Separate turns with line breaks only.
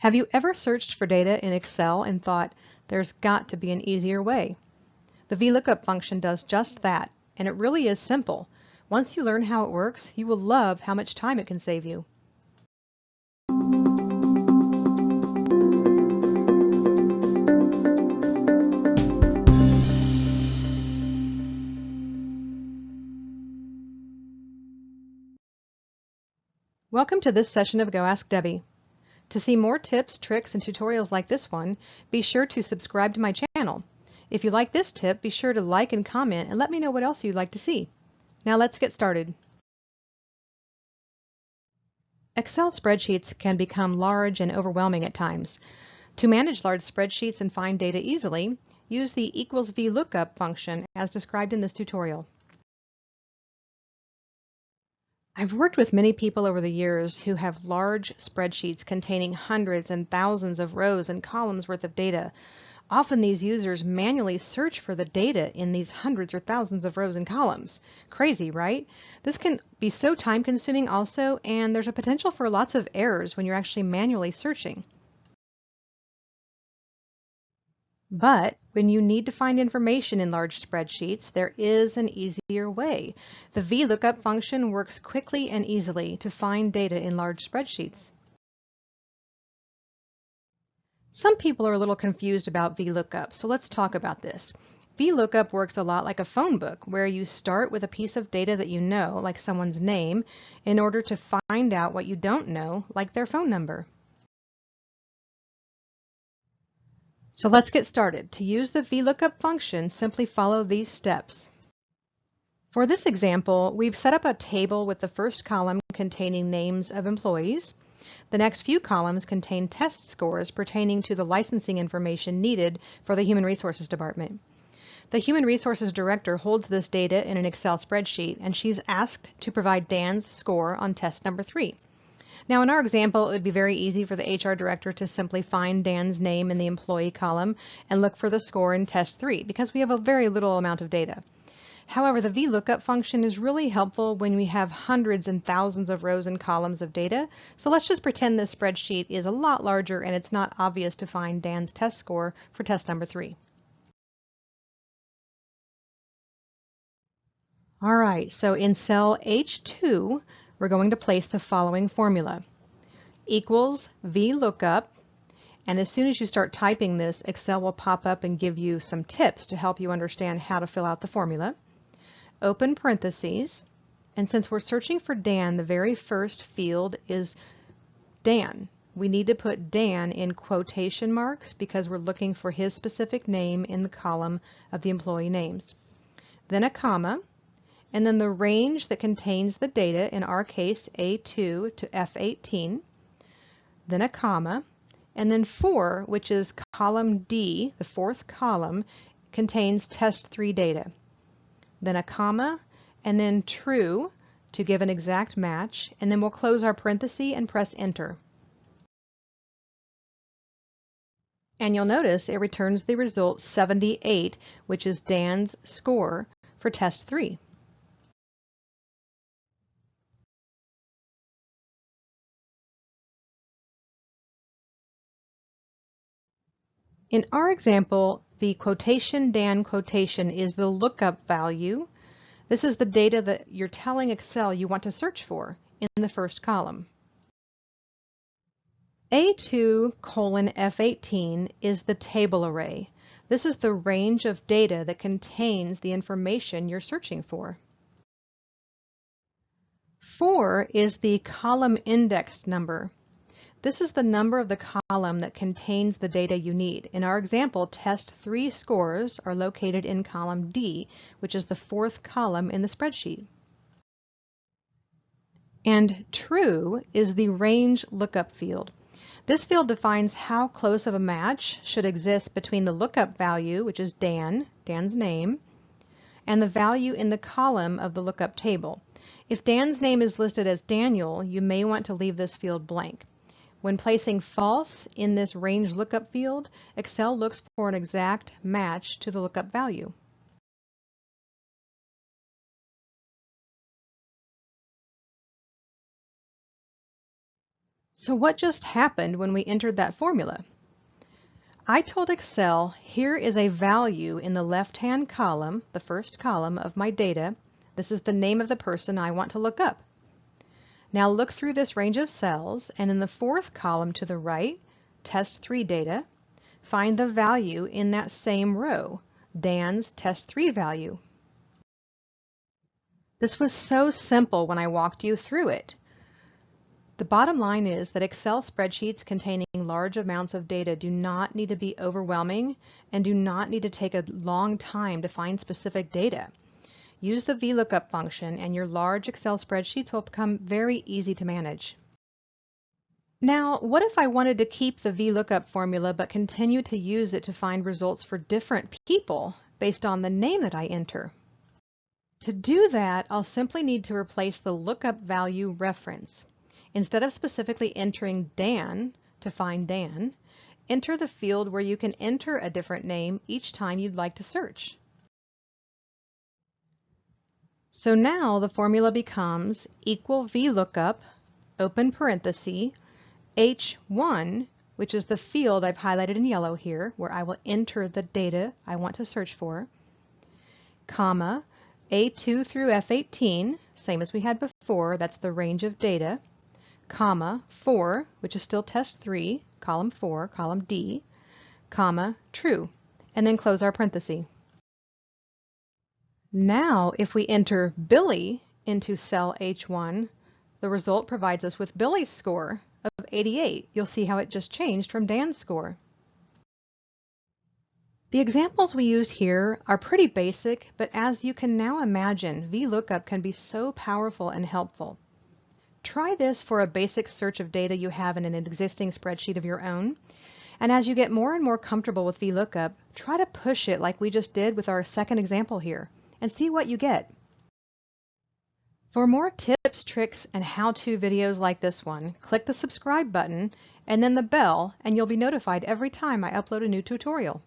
Have you ever searched for data in Excel and thought, there's got to be an easier way? The VLOOKUP function does just that, and it really is simple. Once you learn how it works, you will love how much time it can save you. Welcome to this session of Go Ask Debbie. To see more tips, tricks, and tutorials like this one, be sure to subscribe to my channel. If you like this tip, be sure to like and comment and let me know what else you'd like to see. Now let's get started. Excel spreadsheets can become large and overwhelming at times. To manage large spreadsheets and find data easily, use the =VLOOKUP function as described in this tutorial. I've worked with many people over the years who have large spreadsheets containing hundreds and thousands of rows and columns worth of data. Often these users manually search for the data in these hundreds or thousands of rows and columns. Crazy, right? This can be so time-consuming also, and there's a potential for lots of errors when you're actually manually searching. But when you need to find information in large spreadsheets, there is an easier way. The VLOOKUP function works quickly and easily to find data in large spreadsheets. Some people are a little confused about VLOOKUP, so let's talk about this. VLOOKUP works a lot like a phone book, where you start with a piece of data that you know, like someone's name, in order to find out what you don't know, like their phone number. So let's get started. To use the VLOOKUP function, simply follow these steps. For this example, we've set up a table with the first column containing names of employees. The next few columns contain test scores pertaining to the licensing information needed for the Human Resources Department. The Human Resources Director holds this data in an Excel spreadsheet, and she's asked to provide Dan's score on test number 3. Now in our example, it would be very easy for the HR director to simply find Dan's name in the employee column and look for the score in test 3 because we have a very little amount of data. However, the VLOOKUP function is really helpful when we have hundreds and thousands of rows and columns of data. So let's just pretend this spreadsheet is a lot larger and it's not obvious to find Dan's test score for test number 3. All right, so in cell H2, we're going to place the following formula. Equals VLOOKUP, and as soon as you start typing this, Excel will pop up and give you some tips to help you understand how to fill out the formula. Open parentheses, and since we're searching for Dan, the very first field is Dan. We need to put Dan in quotation marks because we're looking for his specific name in the column of the employee names. Then a comma, and then the range that contains the data, in our case A2 to F18, then a comma, and then 4, which is column D, the fourth column, contains test 3 data. Then a comma, and then true to give an exact match, and then we'll close our parenthesis and press enter. And you'll notice it returns the result 78, which is Dan's score for test 3. In our example, the quotation Dan quotation is the lookup value. This is the data that you're telling Excel you want to search for in the first column. A2 colon F18 is the table array. This is the range of data that contains the information you're searching for. 4 is the column indexed number. This is the number of the column that contains the data you need. In our example, test 3 scores are located in column D, which is the fourth column in the spreadsheet. And true is the range lookup field. This field defines how close of a match should exist between the lookup value, which is Dan's name, and the value in the column of the lookup table. If Dan's name is listed as Daniel, you may want to leave this field blank. When placing false in this range lookup field, Excel looks for an exact match to the lookup value. So what just happened when we entered that formula? I told Excel, here is a value in the left-hand column, the first column of my data. This is the name of the person I want to look up. Now look through this range of cells, and in the fourth column to the right, Test 3 data, find the value in that same row, Dan's Test 3 value. This was so simple when I walked you through it. The bottom line is that Excel spreadsheets containing large amounts of data do not need to be overwhelming and do not need to take a long time to find specific data. Use the VLOOKUP function and your large Excel spreadsheets will become very easy to manage. Now, what if I wanted to keep the VLOOKUP formula but continue to use it to find results for different people based on the name that I enter? To do that, I'll simply need to replace the lookup value reference. Instead of specifically entering Dan to find Dan, enter the field where you can enter a different name each time you'd like to search. So now the formula becomes equal VLOOKUP, open parenthesis, H1, which is the field I've highlighted in yellow here, where I will enter the data I want to search for, comma, A2 through F18, same as we had before, that's the range of data, comma, 4, which is still test 3, column 4, column D, comma, true, and then close our parenthesis. Now, if we enter Billy into cell H1, the result provides us with Billy's score of 88. You'll see how it just changed from Dan's score. The examples we used here are pretty basic, but as you can now imagine, VLOOKUP can be so powerful and helpful. Try this for a basic search of data you have in an existing spreadsheet of your own. And as you get more and more comfortable with VLOOKUP, try to push it like we just did with our second example here, and see what you get. For more tips, tricks, and how-to videos like this one, click the subscribe button and then the bell, and you'll be notified every time I upload a new tutorial.